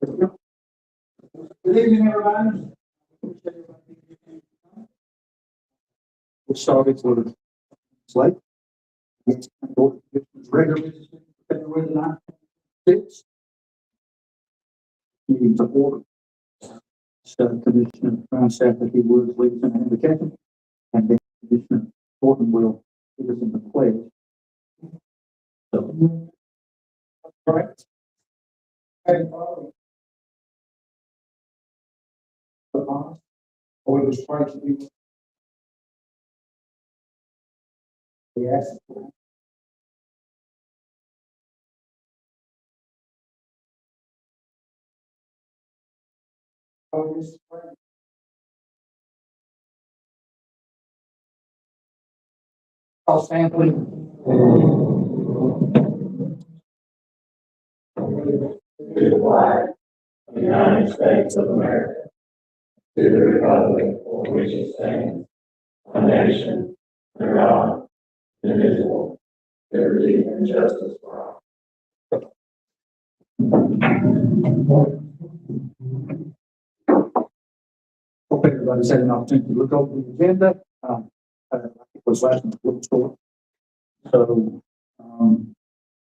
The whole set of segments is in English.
Good evening, everybody. We'll start it with a slate. Regularly, February the 9th, meeting to order. Commissioner Brown said that he would lead an invocation, and then Commissioner Thornton will give us in the pledge. So, all right. Or was trying to do. Yes. I'll stand, please. To the flag of the United States of America, to the republic for which it stands, a nation, under God, indivisible, liberty and justice for all. Hope everybody's had an opportunity to look over the agenda. It was last month's store. So,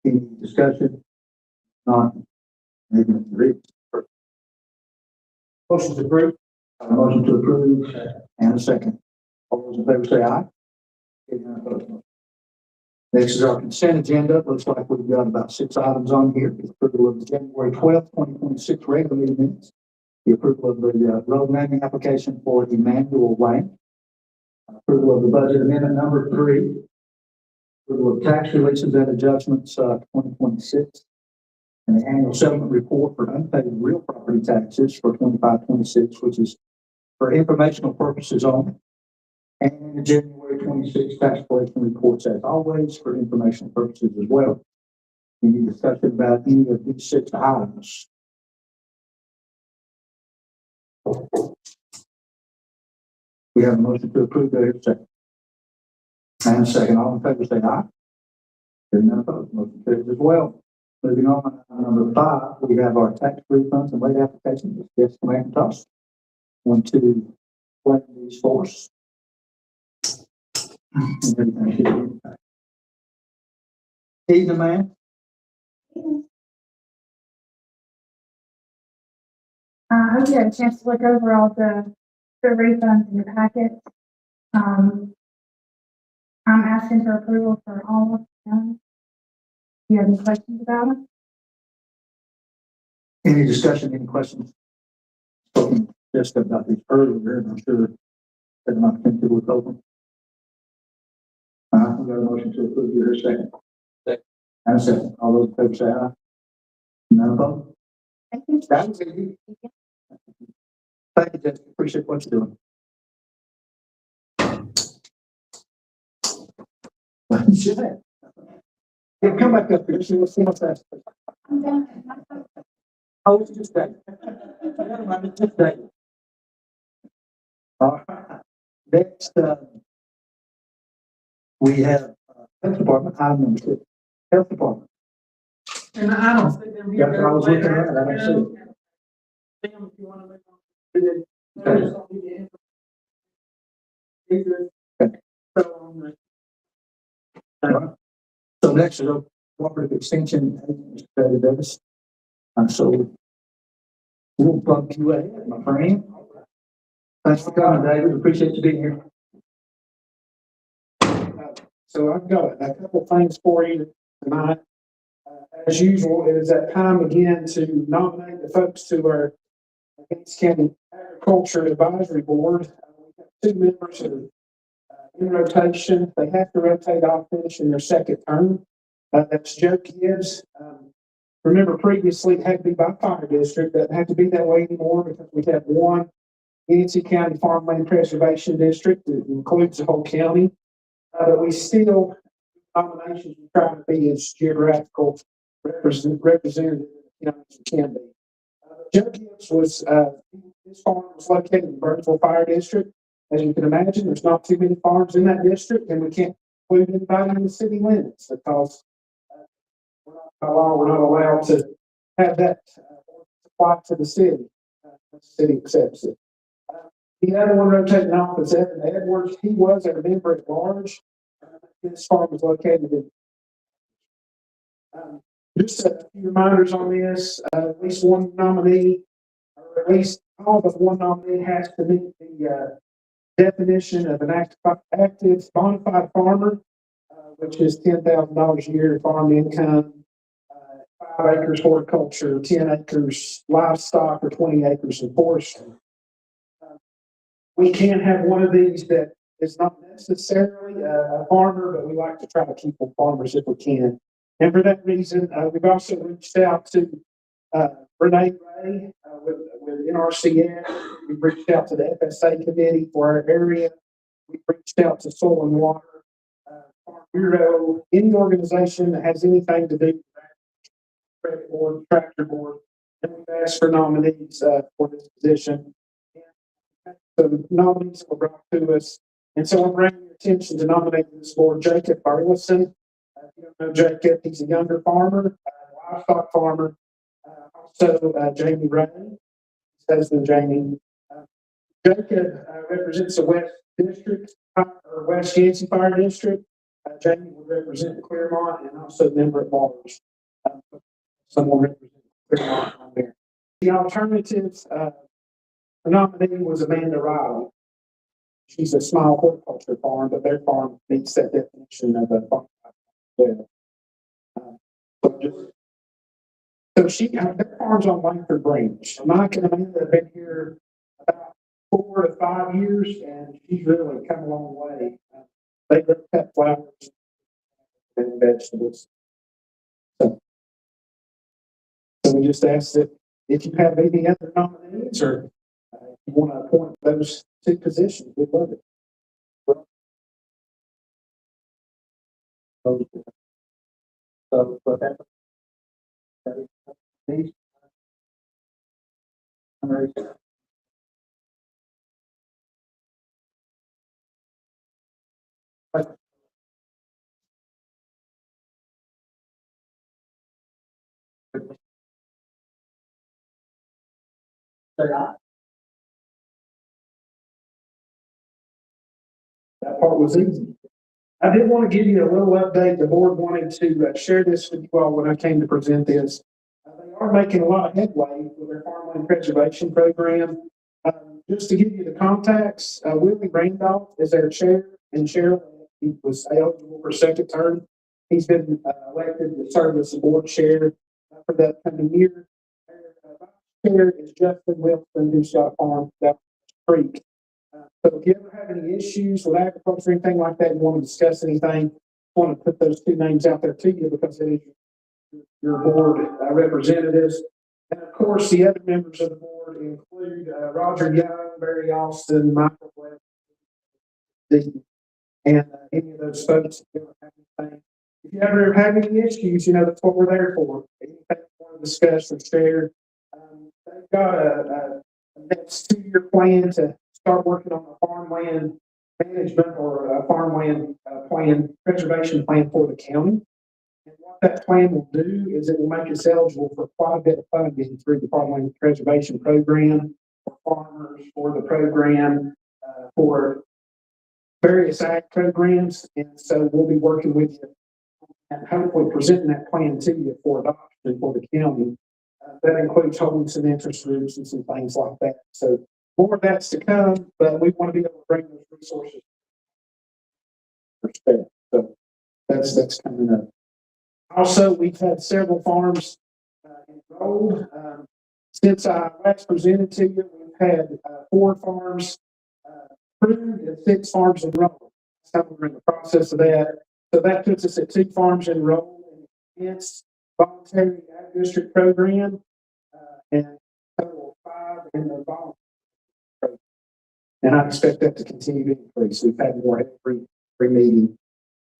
any discussion? Not maybe read. Motion to approve. Motion to approve and a second. All those in favor say aye. Next is our consent agenda. Looks like we've got about 6 items on here. The approval of the January 12th, 2026 regular meeting minutes. The approval of the road naming application for Emmanuel Way. Approval of the budget amendment number 3. Approval of tax releases and adjustments 2026. And the annual settlement report for unpaid real property taxes for 25-26, which is for informational purposes only. And the January 26 tax collection reports, as always, for informational purposes as well. Any discussion about any of these 6 items? We have a motion to approve. There, second. And a second. All in favor say aye. Hearing none opposed, motion carries as well. Moving on, number 5, we have our tax refunds and late applications. Yes, Commander Toss. Want to explain these for us? Evening, man. I hope you had a chance to look over all the refunds in your packet. I'm asking for approval for all of them. Do you have any questions about them? Any discussion, any questions? Spoken just about these earlier, and I'm sure that an opportunity to look over. We got a motion to approve here, second. And a second. All those in favor say aye. None opposed? Thank you. That was easy. Thank you, Jessica. Appreciate what you're doing. You should have. Yeah, come back up here. See what's that. I'm done. Oh, it's just that. It's just that. All right. Next, we have Health Department, item number 6. Health Department. And I don't think they're Yeah, I was looking at it. I don't see it. If you want to make them. So next is a cooperative extension, Mr. Davis. So we'll bump you ahead, my friend. Thanks for coming, David. Appreciate you being here. So I've got a couple things for you tonight. As usual, it is that time again to nominate the folks to our Yancey County Agriculture Advisory Board. We have 2 members that are in rotation. They have to rotate off, finishing their 2nd term. That's Joe Gibbs. Remember, previously it had to be by fire district. That had to be that way anymore because we have one Yancey County Farmland Preservation District that includes the whole county. But we still, nominations are trying to be as geographical representative as we can be. Joe Gibbs was, his farm was located in Burnsville Fire District. As you can imagine, there's not too many farms in that district, and we can't include anybody in the city limits because by law, we're not allowed to have that apply to the city. The city accepts it. The other one rotating off is Evan Edwards. He was a member at large. His farm was located in. Just a few reminders on this. At least one nominee, or at least all but one nominee, has to meet the definition of an active bona fide farmer, which is $10,000 a year in farm income, 5 acres horticulture, 10 acres livestock, or 20 acres in forestry. We can have one of these that is not necessarily a farmer, but we like to try to keep them farmers if we can. And for that reason, we've also reached out to Renee Ray with NRCS. We've reached out to the FSA committee for our area. We've reached out to Soil and Water, Farm Bureau, any organization that has anything to do with that, credit board, tractor board, and we've asked for nominees for this position. The nominees were brought to us, and so I'm bringing your attention to nominating this board Jacob Burleson. If you don't know Jacob, he's a younger farmer, livestock farmer. Also, Jamie Ray, his husband Jamie. Jacob represents the West District, or West Yancey Fire District. Jamie would represent Claremont and also a member at large. Someone representing Claremont on there. The alternatives, the nominee was Amanda Riley. She's a small horticulture farm, but their farm meets that definition of a farm. Their farm's on Langford Branch. Mike and Amanda have been here about 4 to 5 years, and she's really come a long way. They grow cut flowers and vegetables. So we just ask that if you have any other nominees or you want to appoint those 2 positions, we'd love it. So, but that these. That part was easy. I did want to give you a little update. The board wanted to share this with you all when I came to present this. They are making a lot of headway with their farmland preservation program. Just to give you the contacts, Willie Randolph is their chair, and Cheryl, he was eligible for 2nd term. He's been elected to serve as the board chair for that coming year. Vice chair is Justin Wilson, who's got a farm down Creek. So if you ever have any issues with agriculture or anything like that, you want to discuss anything, I want to put those 2 names out there to you because it is your board representatives. And of course, the other members of the board include Roger Young, Barry Austin, Michael Webb, and any of those folks. If you ever have anything, if you ever have any issues, that's what we're there for. Anything you want to discuss or share. They've got a next 2-year plan to start working on a farmland management or a farmland plan, preservation plan for the county. And what that plan will do is it will make us eligible for quite a bit of funding through the farmland preservation program for farmers, for the program, for various ag programs. And so we'll be working with you and hopefully presenting that plan to you for adoption for the county. That includes holding some interest groups and some things like that. So more of that's to come, but we want to be able to bring those resources. So that's coming up. Also, we've had several farms enrolled. Since I last presented to you, we've had 4 farms approved and 6 farms enrolled. So we're in the process of that. So that puts us at 2 farms enrolled in the voluntary ag district program, and total 5 in the voluntary program. And I expect that to continue to increase. We've had more every meeting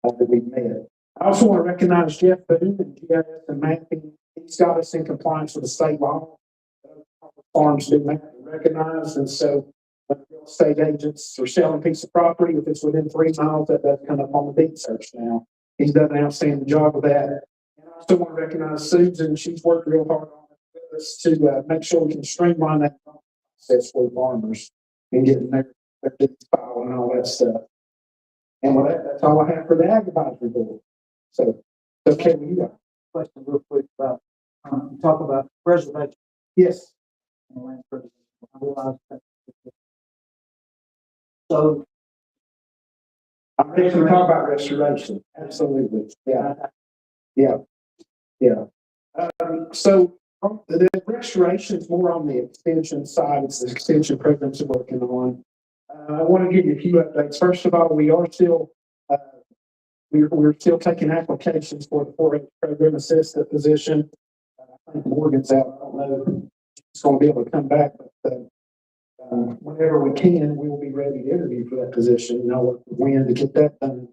that we've met. I also want to recognize Jeff Boone and GIS and mapping. He's got us in compliance with the state law. Farms do map and recognize, and so when real estate agents are selling a piece of property, if it's within 3 miles, that does come up on the deed search now. He's done an outstanding job of that. And I also want to recognize Susan. She's worked real hard on us to make sure we can streamline that process for farmers and getting their deeds filed and all that stuff. And with that, that's all I have for the ag advisory board. So, okay, with you guys. Question real quick about, you talk about preservation Yes. and land preservation. I realize that. So, I'm ready to talk about restoration. Absolutely. Yeah. Yeah. So the restoration is more on the extension side. It's the extension programs we're working on. I want to give you a few updates. First of all, we are still, we're still taking applications for the 4-H program assistant position. I think Morgan's out. I don't know if he's going to be able to come back, but whenever we can, we will be ready to interview for that position. You know, when to get that done.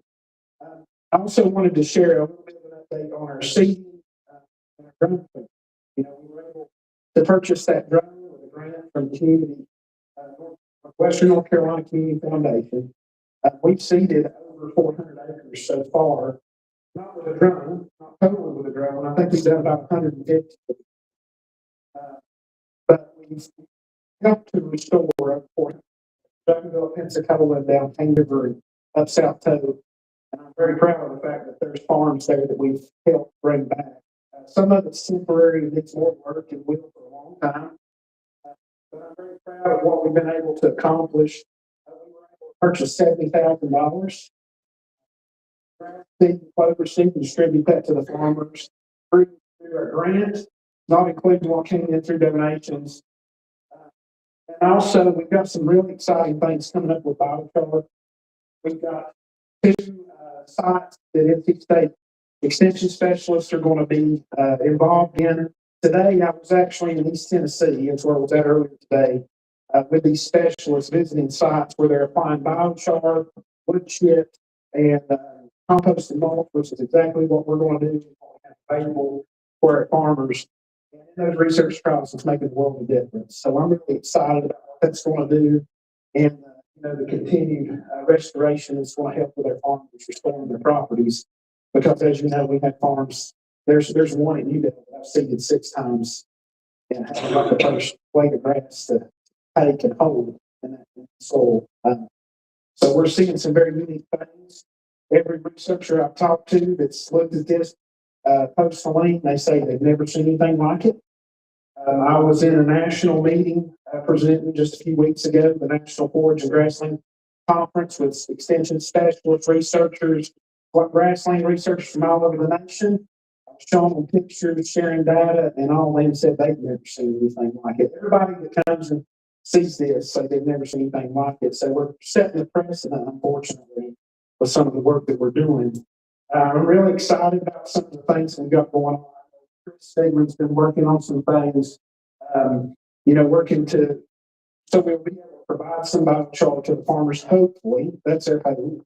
I also wanted to share a little bit of an update on our seeding. Drone. You know, we were able to purchase that drone with a grant from the community, Western North Carolina Community Foundation. We've seeded over 400 acres so far, not with a drone, not totally with a drone. I think we've done about 150. But we've helped to restore up 400 Jacksonville, Pensacola, down Cane River, and up South Toe. And I'm very proud of the fact that there's farms there that we've helped bring back. Some of it's temporary, needs more work and will for a long time. But I'm very proud of what we've been able to accomplish. We were able to purchase $70,000. Clover seed and distribute that to the farmers through our grant, not including what came in through donations. And also, we've got some really exciting things coming up with biochar. We've got 2 sites that Yancey State extension specialists are going to be involved in. Today, I was actually in East Tennessee, that's where I was at earlier today, with these specialists visiting sites where they're applying biochar, wood chip, and compost and mulch, which is exactly what we're going to do available for our farmers. And in those research trials, it's making a world of difference. So I'm really excited about what that's going to do, and you know, the continued restoration is going to help with our farmers restoring their properties. Because as you know, we have farms. There's one in Udall that I've seeded 6 times and had like the first blade of grass to take and hold in that soil. So we're seeing some very unique things. Every researcher I've talked to that's looked at this post-Helene, they say they've never seen anything like it. I was in a national meeting presenting just a few weeks ago, the National Forage and Grassland Conference with extension specialists, researchers, grassland researchers from all over the nation. I was showing them pictures, sharing data, and all of them said they've never seen anything like it. Everybody that comes and sees this say they've never seen anything like it. So we're setting the precedent, unfortunately, with some of the work that we're doing. I'm really excited about some of the things we've got going on. Chris Stegman's been working on some things, you know, working to, so we'll be able to provide some biochar to the farmers, hopefully. That's their hope.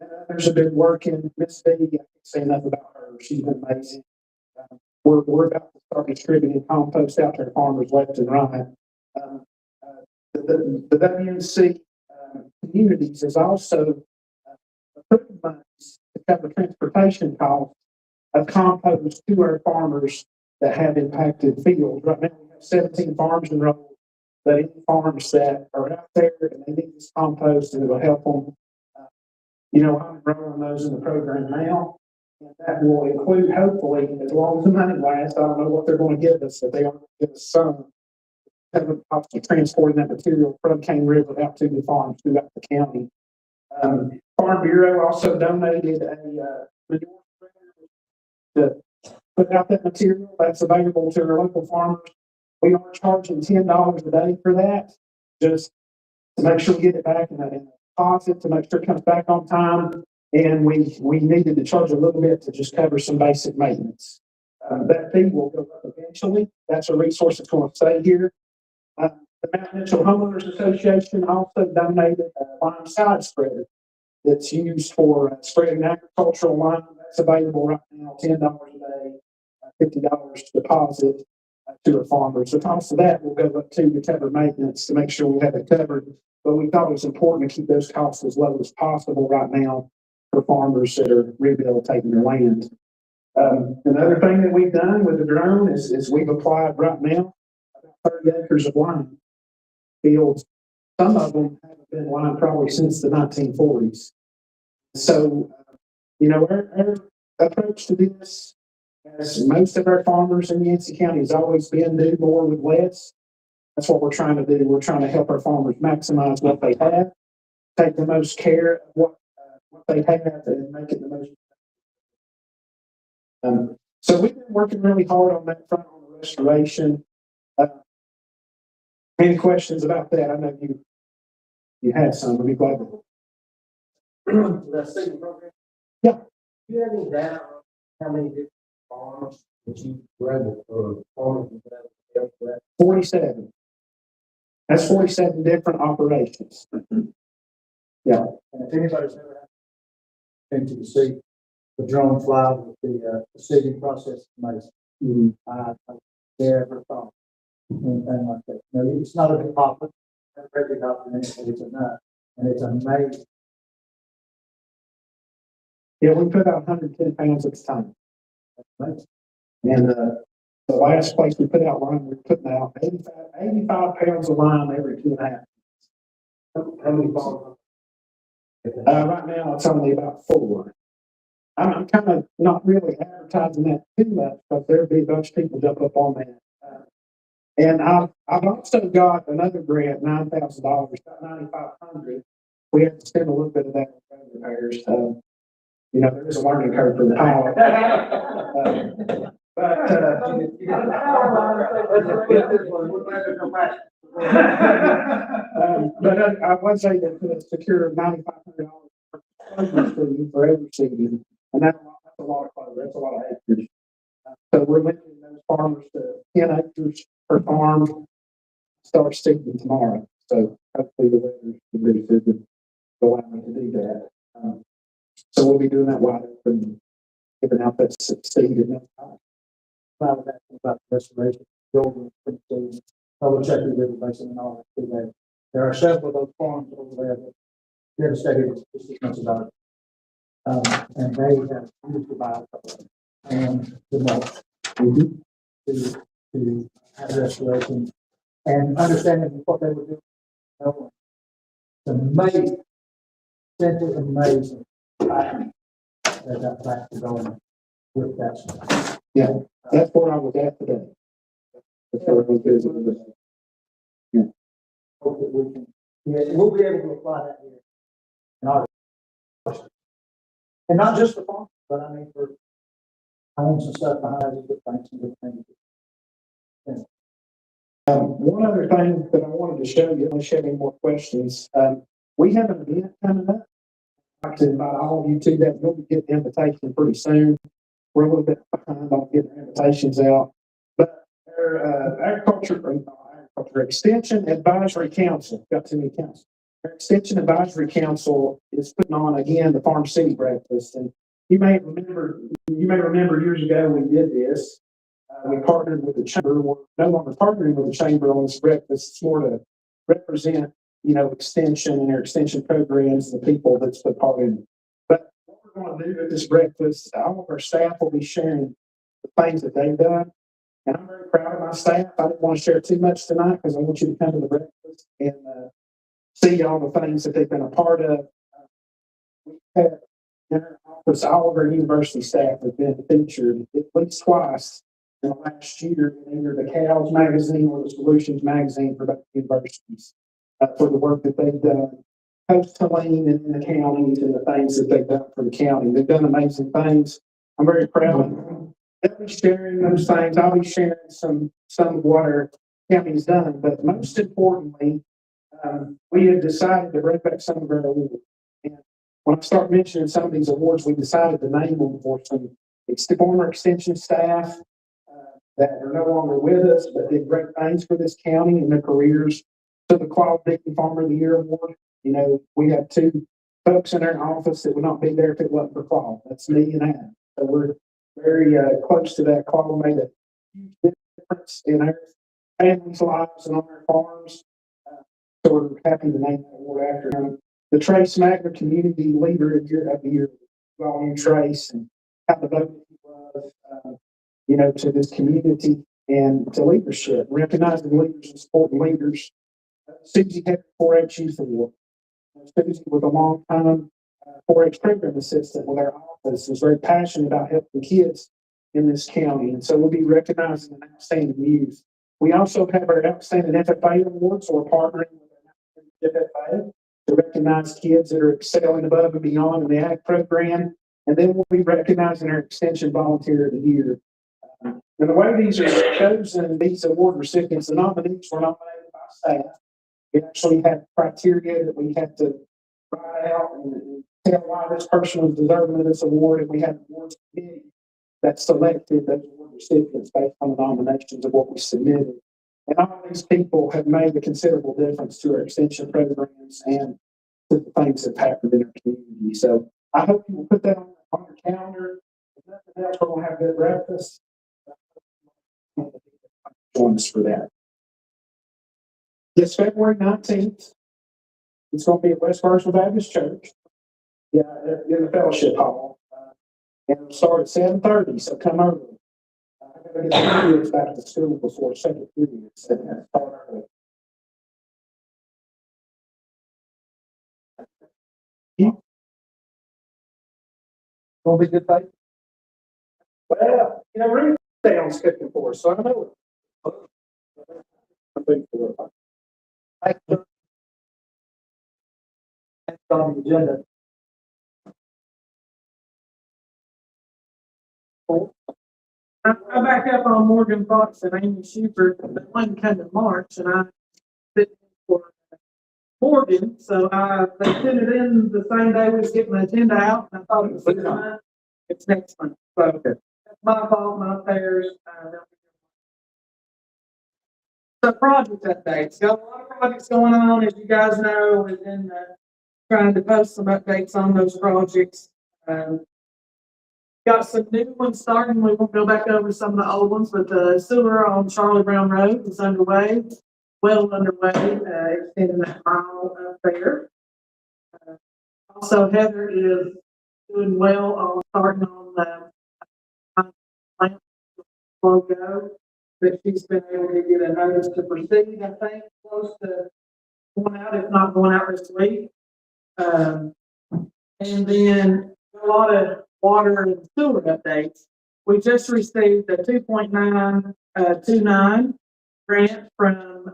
And others have been working. Miss B, I can't say enough about her. She's been amazing. We're about to start distributing compost out to our farmers left and right. The WNC communities is also approved monies to cover transportation costs of compost to our farmers that have impacted fields. Right now, we have 17 farms enrolled, but any farms that are out there and they need this compost and it'll help them. You know, I'm enrolling those in the program now, and that will include, hopefully, as long as the money lasts, I don't know what they're going to give us, but they are going to give us some cost of transporting that material from Cane River out to the farms throughout the county. Farm Bureau also donated a manure spreader to put out that material that's available to our local farmers. We are charging $10 a day for that, just to make sure we get it back in a deposit, to make sure it comes back on time. And we needed to charge a little bit to just cover some basic maintenance. That fee will go up eventually. That's a resource that's going to stay here. The Mount Mitchell Homeowners Association also donated a lime side spreader that's used for spreading agricultural lime. That's available right now, $10 a day, $50 deposit to our farmers. The cost of that will go up to cover maintenance to make sure we have it covered. But we thought it was important to keep those costs as low as possible right now for farmers that are rehabilitating their land. Another thing that we've done with the drone is we've applied right now about 30 acres of lime fields. Some of them haven't been lined probably since the 1940s. So, our approach to this, as most of our farmers in Yancey County, has always been do more with less. That's what we're trying to do. We're trying to help our farmers maximize what they have, take the most care of what they have, and make it the most. So we've been working really hard on that front on the restoration. Any questions about that? I know you had some. I'd be glad to. That state program? Yeah. Do you have any data on how many different farms that you were able, or farmers you were able to help with? 47. That's 47 different operations. Yeah. And if anybody's ever been to see the drone fly with the seeding process, it's amazing. I never thought anything like that. No, it's not a big popular. I've read it up and it's enough, and it's amazing. Yeah, we put out 110 pounds at a time. And the last place we put out lime, we're putting out 85 pounds of lime every 2.5. How many farms? Right now, it's only about 4. I'm kind of not really advertising that too much, because there'd be a bunch of people jump up on that. And I've also got another grant, $9,000, about $9,500. We have to spend a little bit of that on road repairs. There is a learning curve for the pilot. But I would say that to secure $9,500 for every season, and that's a lot of clover. That's a lot of acres. So we're limiting those farmers to 10 acres per farm. Start seeding tomorrow. So hopefully the weather's conducive to allow me to do that. So we'll be doing that wide open, giving out that seed in that time. About restoration, building, public safety, river basin, and all that. There are several of those farms over there that devastated just as much as ours. And they have used the bio and the mulch to have restoration and understanding what they were doing. It's amazing, simply amazing. They got back to going with that stuff. Yeah, that's where I was at today. That's where I was visiting today. Yeah. Hope that we can, we'll be able to apply that here. And not just for farm, but I mean for homes and stuff behind it, banks and different things. One other thing that I wanted to show you, unless you have any more questions, we have an event coming up. I'd like to invite all of you to that. You'll be getting the invitation pretty soon. We're a little bit behind on getting our invitations out, but our agriculture Extension Advisory Council, got too many councils. Our Extension Advisory Council is putting on again the Farm City Breakfast, and you may remember years ago we did this. We partnered with the chamber. We're no longer partnering with the chamber on this breakfast. It's more to represent, extension and our extension programs, the people that's put part in. But what we're going to do at this breakfast, all of our staff will be sharing the things that they've done. And I'm very proud of my staff. I didn't want to share too much tonight because I want you to come to the breakfast and see all the things that they've been a part of. We have in our office, all of our university staff have been featured at least twice in the last year in either the CALS magazine or the Solutions magazine for both universities for the work that they've done post-Helene and in the counties and the things that they've done for the county. They've done amazing things. I'm very proud of them. They'll be sharing those things. I'll be sharing some of what our county's done, but most importantly, we have decided to bring back some of our awards. And when I start mentioning some of these awards, we decided to name them for some former extension staff that are no longer with us, but did great things for this county and their careers. So the Claude Dickey Farmer of the Year Award, we have 2 folks in our office that would not be there if it wasn't for Claude. That's me and Adam. So we're very close to that. Claude made a huge difference in our families' lives and on our farms. So we're happy to name that award after him. The Trace Magner Community Leader of the Year, well, Trace, and how devoted he was, to this community and to leadership, recognizing leaders and supporting leaders. Susie had 4-H Youth Award. Susie was a long time 4-H program assistant with our office, was very passionate about helping kids in this county. And so we'll be recognizing an outstanding youth. We also have our outstanding FFA awards, so we're partnering with an FFA to recognize kids that are excelling above and beyond in the ag program. And then we'll be recognizing our extension volunteer of the year. And the way these are chosen, these award recipients, the nominees were nominated by staff. We actually had criteria that we had to write out and tell why this person was deserving of this award, and we had an awards committee that selected those award recipients based on the nominations of what we submitted. And all of these people have made a considerable difference to our extension programs and to the things that have happened in our community. So I hope you will put that on your calendar. If nothing else, we're going to have good breakfast. Join us for that. It's February 19th. It's going to be at West Virginia Baptist Church. Yeah, in the fellowship hall. And it'll start at 7:30, so come early. I'm going to get the kids back to school before second period. So start early. Gonna be good day. Well, Rick Dale's cooking for us, so I know it. I think for it. Next on the agenda. I back up on Morgan Fox and Amy Schubert, but one come in March, and I fit for Morgan, so they sent it in the same day we was getting the agenda out, and I thought it was this month. It's next month, so that's my fault, not theirs. So project updates, got a lot of projects going on, as you guys know, we've been trying to post some updates on those projects. Got some new ones starting. We won't go back over some of the old ones, but the sewer on Charlie Brown Road is underway, well underway, extending that mile up there. Also, Heather is doing well on starting on the plant logo, but she's been able to get a notice to proceed, I think, close to going out, if not going out this week. And then a lot of water and sewer updates. We just received a 2.929 grant from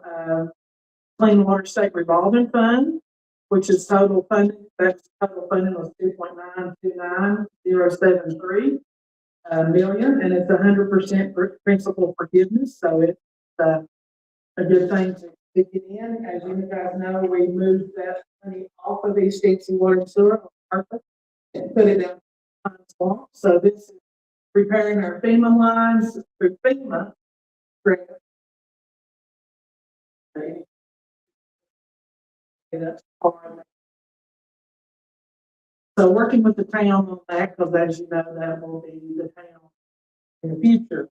Clean Water State Revolving Fund, which is total funding. That's total funding was 2.929073 million, and it's 100% principal forgiveness. So it's a good thing to get in. As you guys know, we moved that money off of East Yancey Water and Sewer on purpose and put it down. So this is repairing our FEMA lines through FEMA grant. So working with the town on that, because as you know, that will be the town in the future.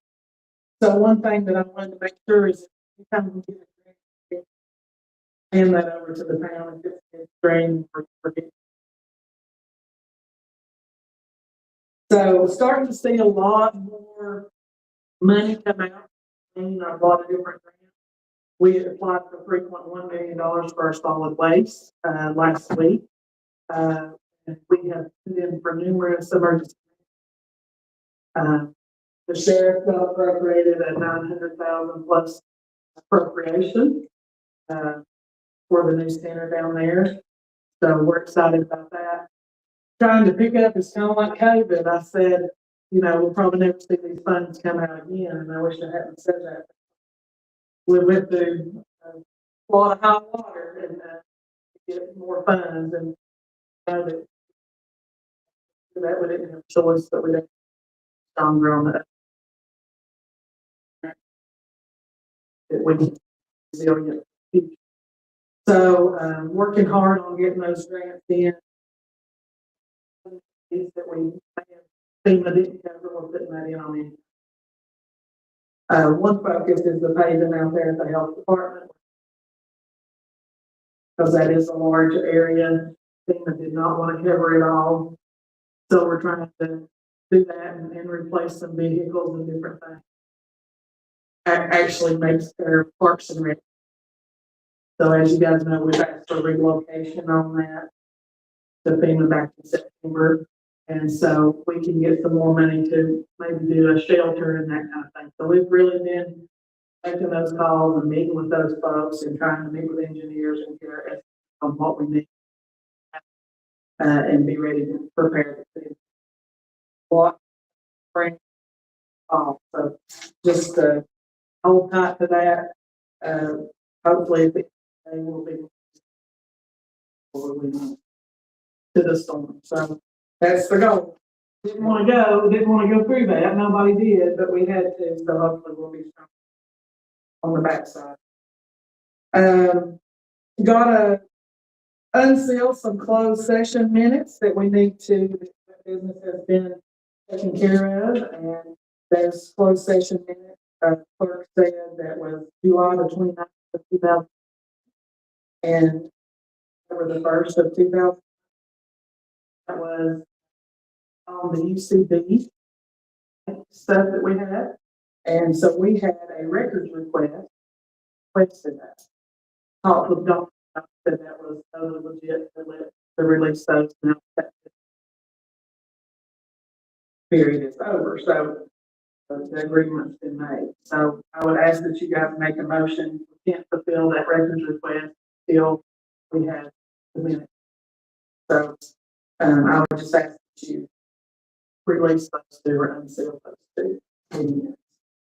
So one thing that I wanted to make sure is you come and get a grant, hand that over to the town and get it drained for So starting to see a lot more money come out in a lot of different grants. We applied for $3.1 million for our solid waste last week. And we have put in for numerous emergency. The sheriff got appropriated at $900,000 plus appropriation for the new center down there. So we're excited about that. Trying to pick up, it's kind of like COVID. I said, we'll probably never see these funds come out again, and I wish I hadn't said that. We went through a lot of hot water and get more funds, and that we didn't have a choice, but we didn't stronger on that. We need resilient people. So working hard on getting those grants in. That we FEMA didn't cover, we're putting that in on it. One focus is the paving out there at the health department, because that is a large area. FEMA did not want to cover it all, so we're trying to do that and replace some vehicles and different things. Actually makes their parks and rec. So as you guys know, we've asked for relocation on that to FEMA back in September. And so we can get some more money to maybe do a shelter and that kind of thing. So we've really been making those calls and meeting with those folks and trying to meet with engineers and get our estimates on what we need. And be ready to prepare to see what bring off. So just hold tight to that. Hopefully they will be to the storm. So that's the goal. Didn't want to go through that. Nobody did, but we had to. So hopefully we'll be strong on the backside. Got to unseal some closed session minutes that we need to, that business has been taken care of, and there's closed session minutes. Clerk said that was July the 29th of 2000 and October the 1st of 2000. That was on the UCB stuff that we had, and so we had a records requested that. Talked with Dr. Said that was totally legit to release those now. That period is over, so the agreement's been made. So I would ask that you guys make a motion. We can't fulfill that records request till we have the minutes. So I would just ask that you release those two or unseal those two.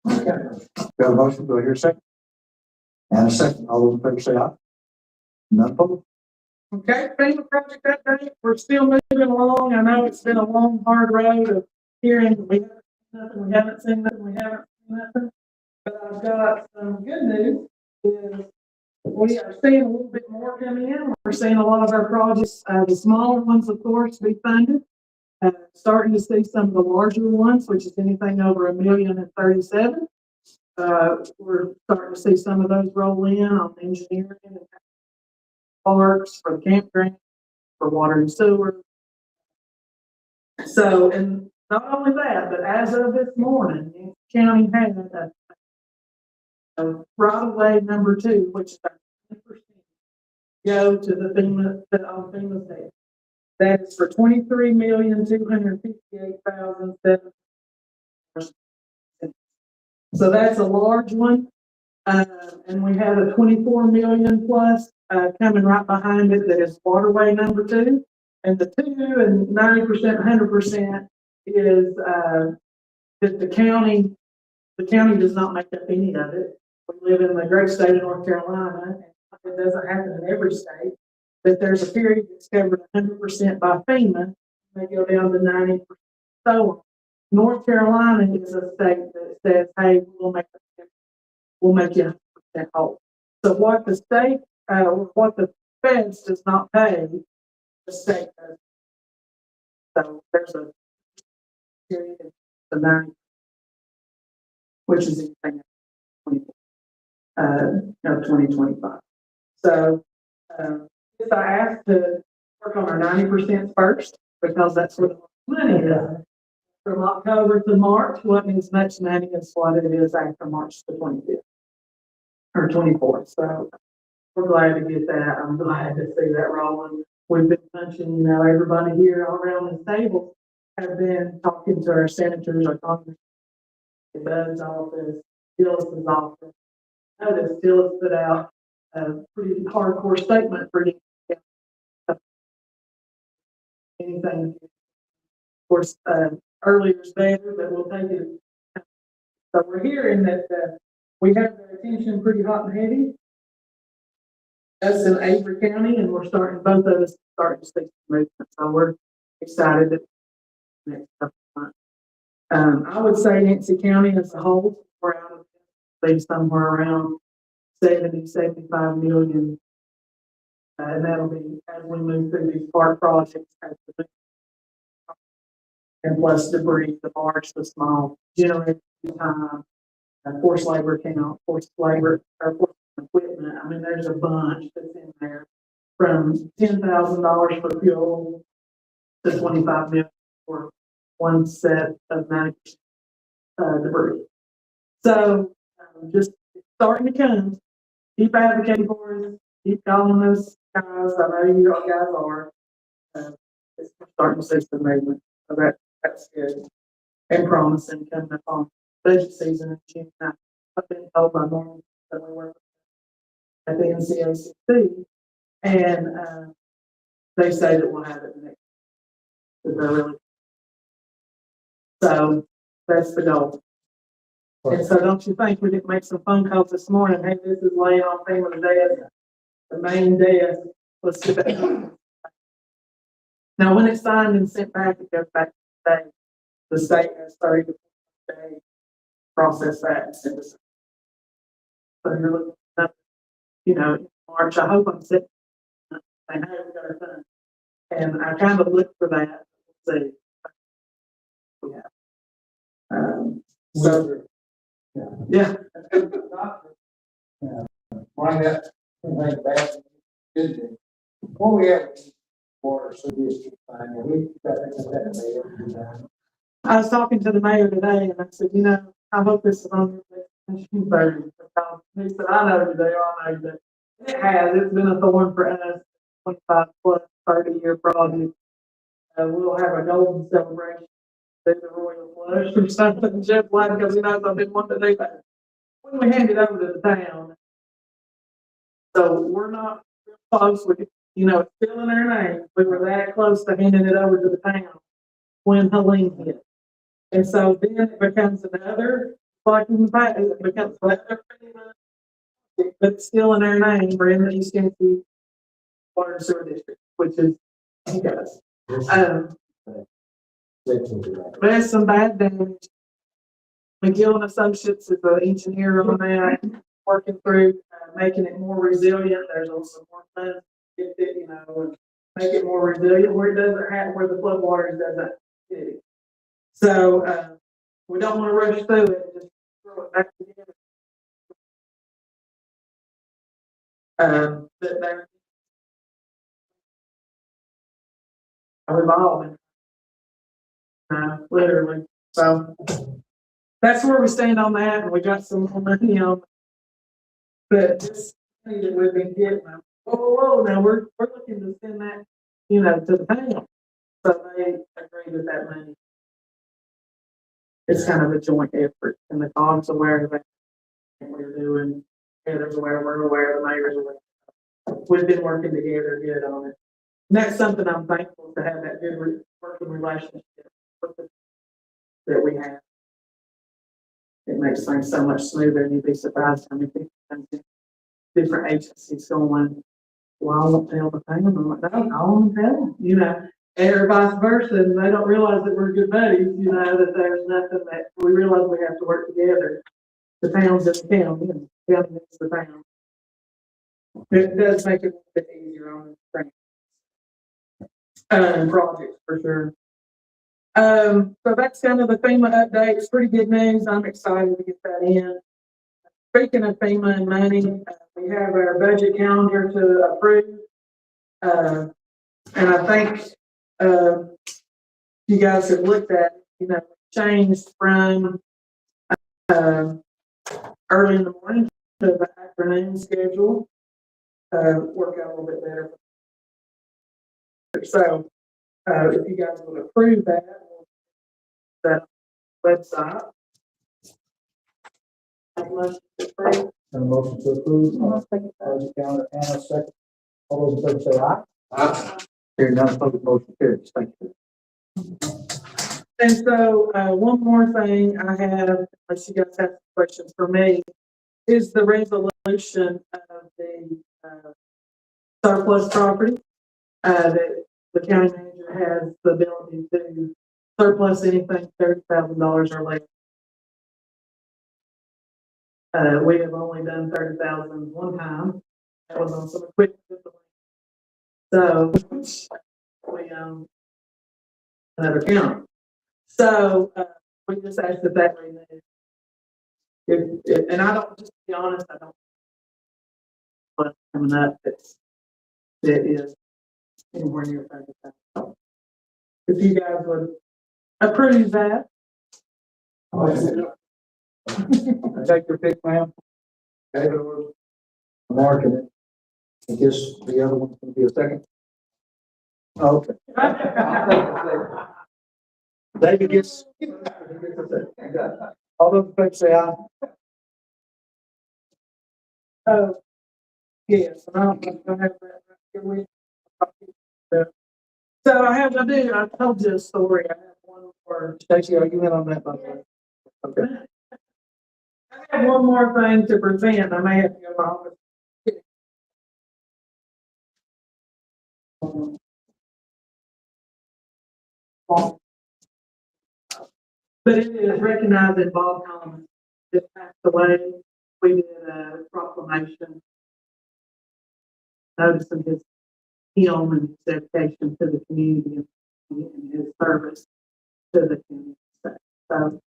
Okay. We have a motion, do I hear a second? And a second, all those in favor say aye. None opposed? Okay, FEMA project update, we're still moving along. I know it's been a long, hard road of hearing, we haven't seen nothing, but I've got some good news, is we are seeing a little bit more coming in. We're seeing a lot of our projects, the smaller ones, of course, be funded. Starting to see some of the larger ones, which is anything over $1,037,000. We're starting to see some of those roll in on engineering and parks, for the campground, for water and sewer. So, and not only that, but as of this morning, Yancey County had a right-of-way number 2, which is 20% go to the on FEMA's head. That is for $23,258,700. So that's a large one. And we have a 24 million plus coming right behind it that is waterway number 2. And the 2 and 90%, 100% is that the county does not make up any of it. We live in the great state of North Carolina, and it doesn't happen in every state, that there's a period that's covered 100% by FEMA, they go down to 90%. So North Carolina is a state that says, hey, we'll make you 100% whole. So what the state, what the feds does not pay, the state does. So there's a period of 90, which is anything 2025. So if I asked to work on our 90% first, because that's where the money is. From October to March wasn't as much money as what it is after March the 25th or 24th. So we're glad to get that. I'm glad to see that rolling. We've been punching, everybody here all around the table have been talking to our senators, our Congress, Bud's office, Gillis's office. Notice Gillis put out a pretty hardcore statement for you. Anything, of course, earlier is better, but we'll take it. So we're hearing that we have their attention pretty hot and heavy. Us in Avery County, and we're both of us starting to see some movement. So we're excited that next couple of months. I would say Yancey County as a whole, we're out of somewhere around 70, 75 million. And that'll be as we move through these park projects, and plus debris, the large, the small, generating time, forced labor count, forced labor, or forced equipment. I mean, there's a bunch that's in there, from $10,000 for fuel to $25 million for one set of 90% debris. So, just starting to come, keep advocating for us, keep calling those guys, I know you guys are. It's starting to see some movement, so that's good and promising coming up on budget season in June. I've been told by Norman that we work at the NCACC, and they say that we'll have it next. That they're really. So that's the goal. And so don't you think we didn't make some phone calls this morning? Hey, this is laying on FEMA's desk, the main desk. Let's get that. Now, when it's signed and sent back, it goes back to the state. The state has 30 days to process that and send us. So you're looking up, in March. I hope I'm sitting. I know we got it done. And I kind of look for that. Let's see. Yeah. So, yeah. Find out anything bad, good thing. Before we have water, so district, we got that. I was talking to the mayor today and I said, I hope this is on your list. He said, I know you do, I know you do. It has, it's been a thorn for us, 25 plus 30-year project. We'll have a golden celebration, do the royal flush or something, just like, because he knows I've been wanting to do that. When we hand it over to the town, so we're not real close with it, it's still in our name. We were that close to handing it over to the town when Helene hit. And so then it becomes another, like in the past, it becomes another, but it's still in our name. We're in the East Yancey Water and Sewer District, which is you guys. There's some bad damage. McGill and Associates is an engineer on that, working through making it more resilient. There's also more funds to get it, and make it more resilient where it doesn't have, where the floodwaters doesn't hit it. So we don't want to rush through it, just throw it back together. But they're evolving, literally. So that's where we stand on that, and we got some more money on. But this money that we've been getting, whoa, now we're looking to send that, to the town. So they agree with that money. It's kind of a joint effort, and the COG's aware of it. We're doing, Heather's aware, we're aware, the mayor's aware. We've been working together good on it. And that's something I'm thankful to have that good working relationship with the, that we have. It makes things so much smoother, and you'd be surprised how many people come to different agencies going, well, I won't tell the town. I'm like, no, I won't tell them, or vice versa, and they don't realize that we're good buddies, that there's nothing that we realize we have to work together. The town's just the town, the county is the town. It does make it a bit easier on the projects for sure. So that's kind of the FEMA update. It's pretty good news. I'm excited to get that in. Speaking of FEMA and money, we have our budget calendar to approve. And I think you guys have looked at, changed from early in the morning to the afternoon schedule. Work out a little bit better. So if you guys would approve that website. And a motion to approve, budget calendar, and a second. All those in favor say aye. Aye. Hearing none, opposed, motion carries. Thank you. And so one more thing I have, unless you guys have questions for me, is the resolution of the surplus property that the county manager has the ability to surplus anything $30,000 or less. We have only done 30,000 one time. That was on some equipment. So we another county. So we just asked that renewed. And I don't, just to be honest, I don't. But coming up, it is anywhere near 30,000. If you guys would approve that. Take your pick, ma'am. David or Mark, and I guess the other one's gonna be a second. Okay. David gets. All those in favor say aye. Oh, yes, I don't know if I have that right here with me. So I told you a story. I have one more. Stacy, are you in on that, by the way? Okay. I have one more thing to present. I may have to go to my office. But it is recognized that Bob Thomas just passed away. We did a proclamation noticing him and his dedication to the community and his service to the community. So,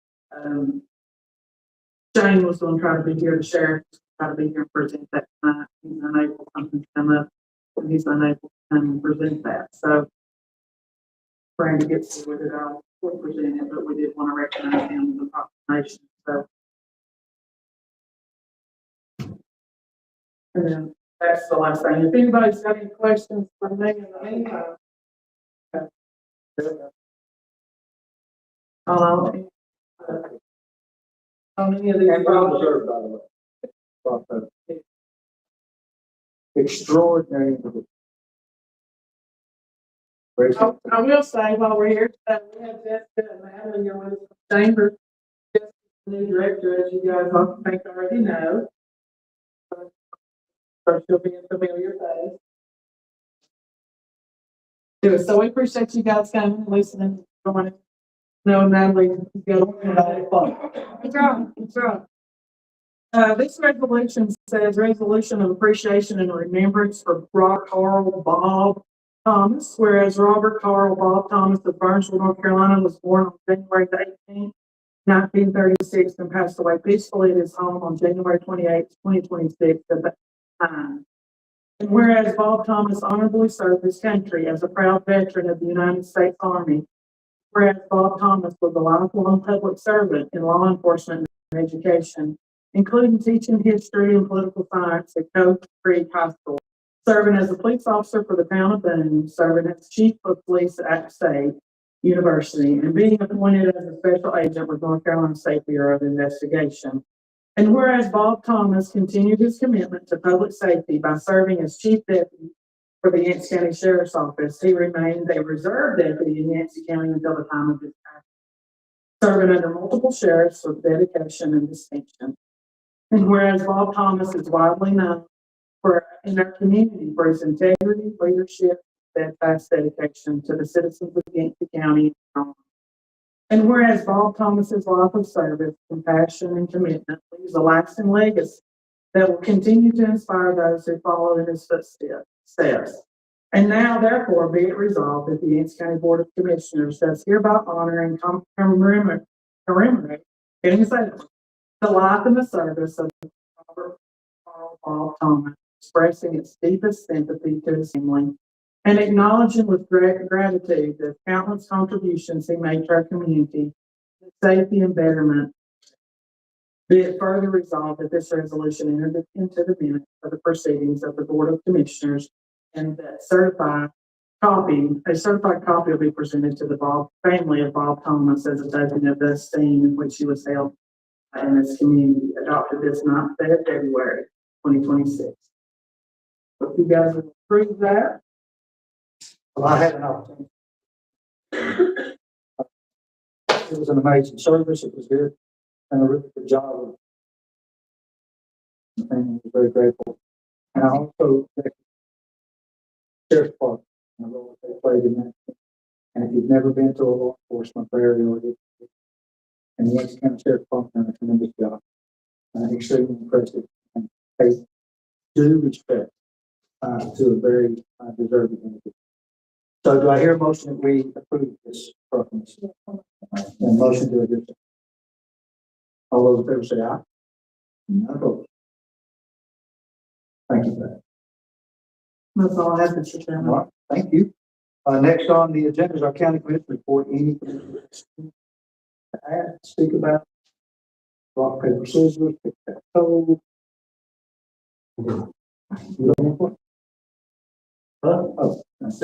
Shane was going to try to be here to share, try to be here and present that tonight. He's unable, something's come up, and he's unable to come and present that. So, Brandon gets to with it all, we'll present it, but we did want to recognize him in the proclamation. So, and then that's the last thing. If anybody's got any questions for me in the meantime. How many of these? And well deserved, by the way. Well, extraordinary individual. Praise God. I will say while we're here, we have Jessica and Madeline here with us from the chamber. Jessica's the new director, as you guys I think already know. So she'll be a familiar face. Good. So we appreciate you guys coming and listening. Joining. No, Natalie, you got fun. It's wrong. This resolution says resolution of appreciation and remembrance for Robert Carl Bob Thomas, whereas Robert Carl Bob Thomas of Burnsville, North Carolina, was born on January 18th, 1936, and passed away peacefully at his home on January 28th, 2026 at that time. And whereas Bob Thomas honorably served his country as a proud veteran of the United States Army, whereas Bob Thomas was a lifelong public servant in law enforcement and education, including teaching history and political science at Cove Creek High School, serving as a police officer for the town of Boone, serving as chief of police at State University, and being appointed as a special agent with North Carolina State Bureau of Investigation. And whereas Bob Thomas continued his commitment to public safety by serving as chief deputy for the Yancey County Sheriff's Office, he remained a reserve deputy in Yancey County until the time of his passing, serving under multiple sheriffs with dedication and distinction. And whereas Bob Thomas is widely known in our community for his integrity, leadership, steadfast dedication to the citizens of Yancey County. And whereas Bob Thomas's life of service, compassion, and commitment leaves a lasting legacy that will continue to inspire those who follow in his footsteps. And now, therefore, be it resolved that the Yancey County Board of Commissioners does hereby honor and commemorate, the life and the service of Robert Carl Bob Thomas, expressing its deepest sympathy to his family, and acknowledging with great gratitude the countless contributions he made to our community, safety and betterment. Be it further resolved that this resolution entered into the minutes of the proceedings of the Board of Commissioners, and that a certified copy will be presented to the family of Bob Thomas as a token of the esteem in which he was held in this community, adopted this 9th day of February, 2026. If you guys would approve that. Well, I had an opportunity. It was an amazing service. It was good. And a really good job. And I was very grateful. And I also thank the Sheriff's Department and the role that they played in that. And if you've never been to a law enforcement area, and the Yancey County Sheriff's Department done a tremendous job. Extremely impressive. And pay due respect to a very deserving individual. So do I hear a motion that we approve this proclamation? And motion to adjourn. All those in favor say aye. None opposed. Thank you for that. That's all I have, Mr. Chairman. All right, thank you. Next on the agenda is our county commission report. Anything to add, speak about? Rock, paper, scissors, pick that toe. You don't want one? Oh, okay.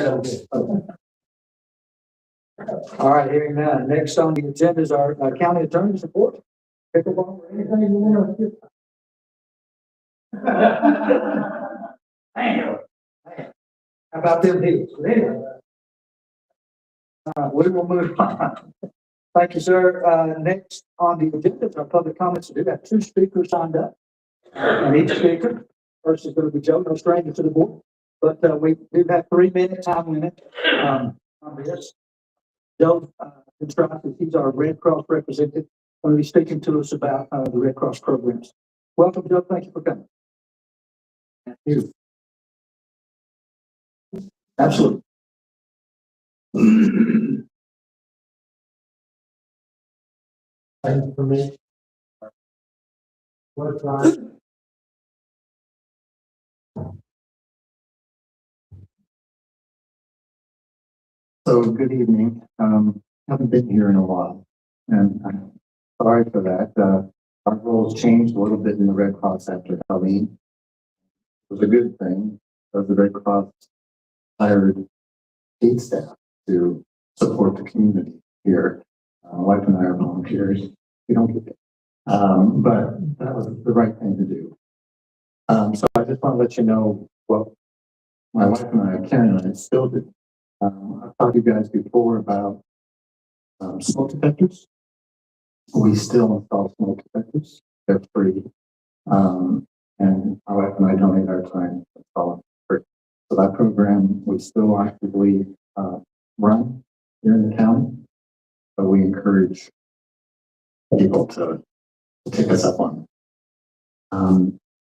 All right, hearing none. Next on the agenda is our county attorney's report. Pickleball or anything you want to do? Damn. How about them heels? Anyway. We will move on. Thank you, sir. Next on the agenda is our public comments. We do have 2 speakers signed up. And each speaker, first is going to be Joe, no stranger to the board. But we do have 3-minute time limit on this. Joe Constructive, he's our Red Cross representative, going to be speaking to us about the Red Cross programs. Welcome, Joe. Thank you for coming. Thank you. Absolutely. Information. What time? So good evening. Haven't been here in a while, and I'm sorry for that. Our roles changed a little bit in the Red Cross after Halloween. It was a good thing because the Red Cross hired paid staff to support the community here. My wife and I are volunteers. We don't get it, but that was the right thing to do. So I just want to let you know what my wife and I, Karen and I, still do. I've talked to you guys before about smoke detectors. We still install smoke detectors. They're free. And my wife and I donate our time to install them for free. So that program we still actively run here in the county. But we encourage people to take us up on it.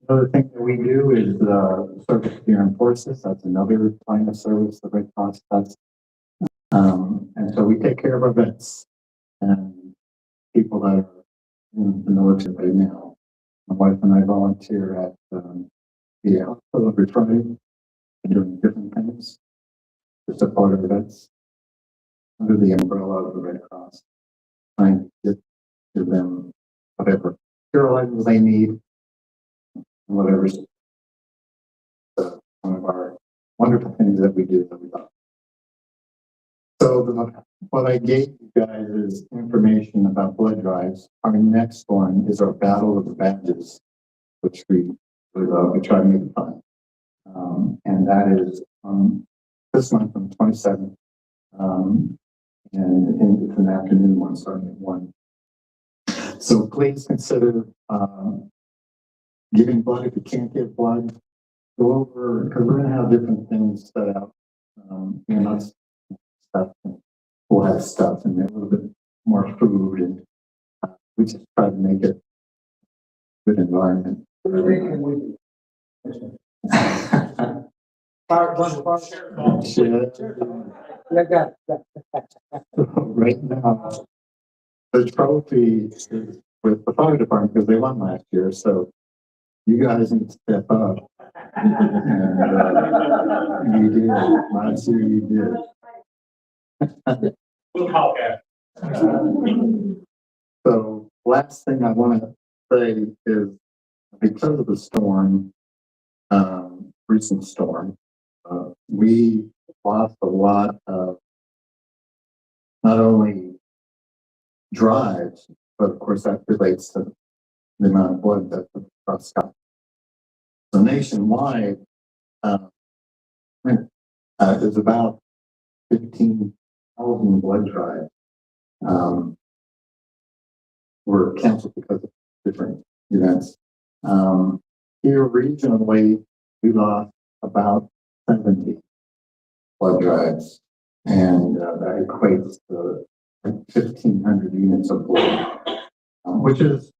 Another thing that we do is service to the armed forces. That's another line of service the Red Cross does. And so we take care of our vets and people that are in the military right now. My wife and I volunteer at the hospital every Friday, doing different things to support our vets under the umbrella of the Red Cross, trying to get to them whatever material items they need, whatever. One of our wonderful things that we do that we love. So what I gave you guys is information about blood drives. Our next one is our Battle of the Badges, which we try to make it fun. And that is this month on the 27th. And it's an afternoon one starting at 1. So please consider giving blood. If you can't give blood, go over, because we're going to have different things set out. Not stuff. We'll have stuff and a little bit more food, and we just try to make it a good environment. Right now, the trophy is with the fire department because they won last year. So you guys need to step up. And you did. Last year you did. We'll talk after. So last thing I want to say is because of the storm, recent storm, we lost a lot of not only drives, but of course that relates to the amount of blood that the cross got. So nationwide, is about 15,000 blood drives were canceled because of different events. Here regionally, we lost about 70 blood drives, and that equates to 1,500 units of blood, which is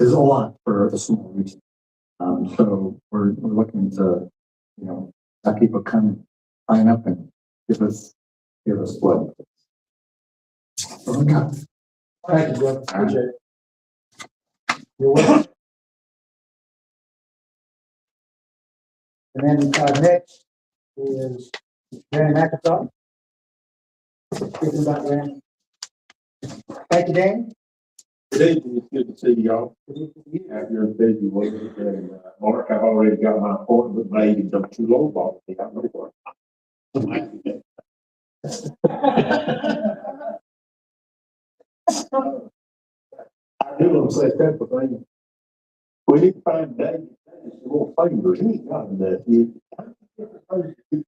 a lot for a small region. So we're looking to, have people come sign up and give us blood. So we got. Thank you, brother. Appreciate it. You're welcome. And then next is Danny McIntosh. Thank you, Dan. Good evening, it's good to see y'all. Out here in busy week, and Mark, I've already got my appointment made, and don't you lowball me, I'm ready for it. I do want to say a couple of things. We need to find David, David's little fingers, he ain't got enough. He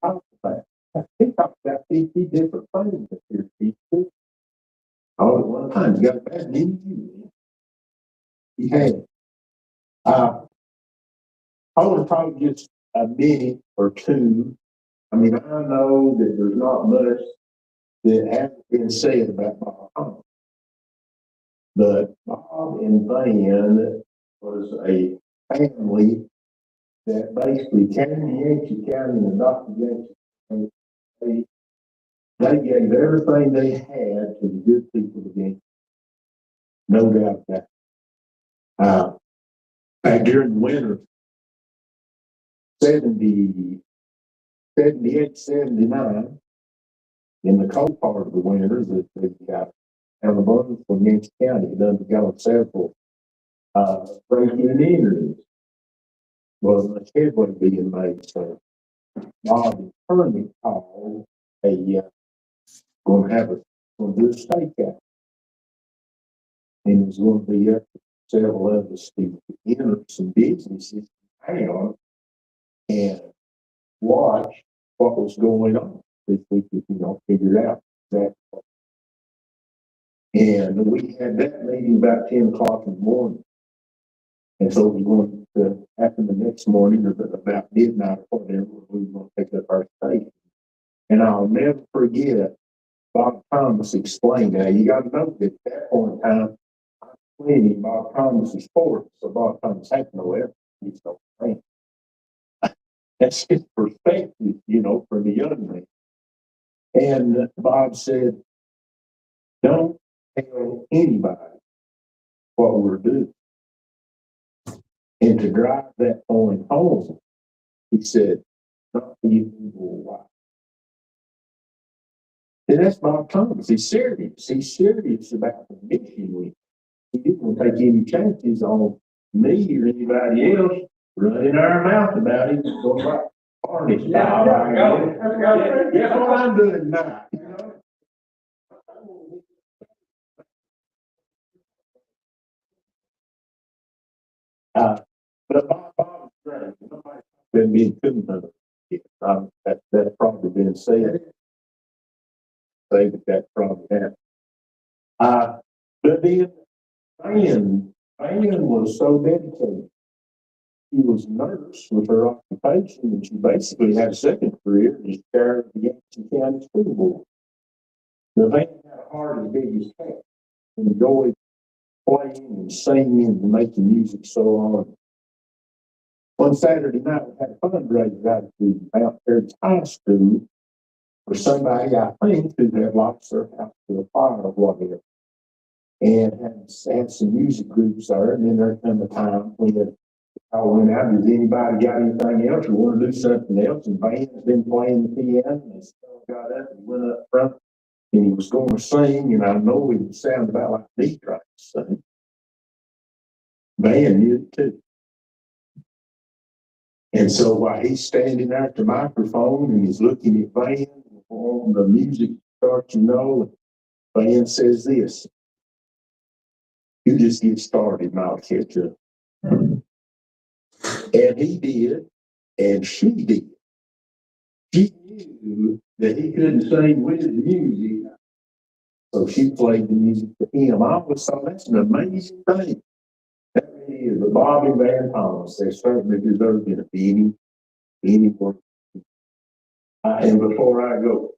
talked about, he talked about 50 different things that here, people. All at one time, you got bad news. He had. I want to talk just a minute or two. I mean, I know that there's not much that hasn't been said about Bob Thomas. But Bob and Van was a family that basically came to Yancey County and adopted Yancey County. They gave everything they had to the good people of Yancey. No doubt about it. Back during the winter, 78, 79, in the cold part of the winter, that they got Alabama from Yancey County had undergone several breaking and entering. Wasn't much headway being made, so Bob attorney called going to have going to do a stakeout. And it was going to be up to several of us to enter some businesses in town and watch what was going on. If we could, figure it out. Exactly. And we had that meeting about 10 o'clock in the morning. And so we were going to happen the next morning or about midnight or whatever, we were going to pick up our station. And I'll never forget Bob Thomas explained that. You got to know that at that point in time, I'm playing Bob Thomas's sport, so Bob Thomas had no effort. He's no friend. That's his perspective, from the young man. And Bob said, don't tell anybody what we're doing. And to drive that point home, he said, not even why. And that's Bob Thomas. He's serious. He's serious about the mission. He didn't want to take any chances on me or anybody else running our mouth about it. Going like Barney style. Guess what I'm doing now? But Bob's great. Nobody's been being too much. That's probably been said. Say that probably happened. But then Van was so dedicated. She was a nurse with her occupation, and she basically had a second career as chair of the Yancey County School Board. The Van had a heart as big as heck, and enjoyed playing and singing and making music so on. One Saturday night, we had a fundraiser out at the Mount Paris High School for somebody, I think, who had lost their house to a fire or whatever. And had some music groups there, and then there came a time when I went out, does anybody got anything else or want to do something else? And Van's been playing the piano, and so got up and went up front, and he was going to sing, and I know it sounded about like Deep tried to sing. Van knew it too. And so while he's standing there at the microphone and he's looking at Van, on the music starts, Van says this, you just get started and I'll catch up. And he did, and she did. She knew that he couldn't sing with the music, so she played the music to him. I always thought that's an amazing thing. That really is. The Bobby Van Thomas, they certainly deserve it of any work. And before I go,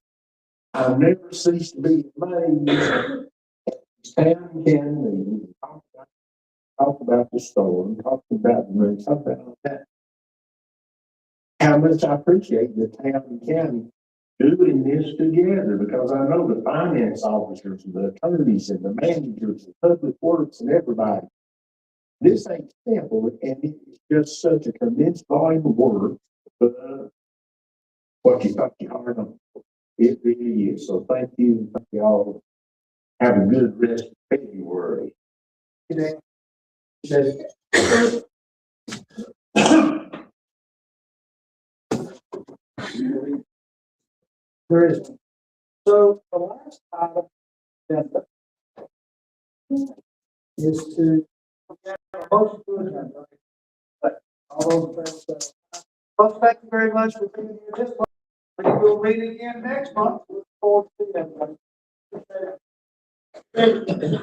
I never cease to be amazed at these town meetings. Talk about the storm, talk about the rain, talk about that. How much I appreciate the town and county doing this together, because I know the finance officers and the attorneys and the managers and public works and everybody. This ain't simple, and it's just such a tremendous volume of work. But what you thought you hard on. It really is. So thank you. Thank y'all. Have a good rest of February. There is. So the last item agenda is to get a motion to adjourn. All those in favor say Well, thank you very much for being here this month. We will meet again next month. Look forward to seeing everybody.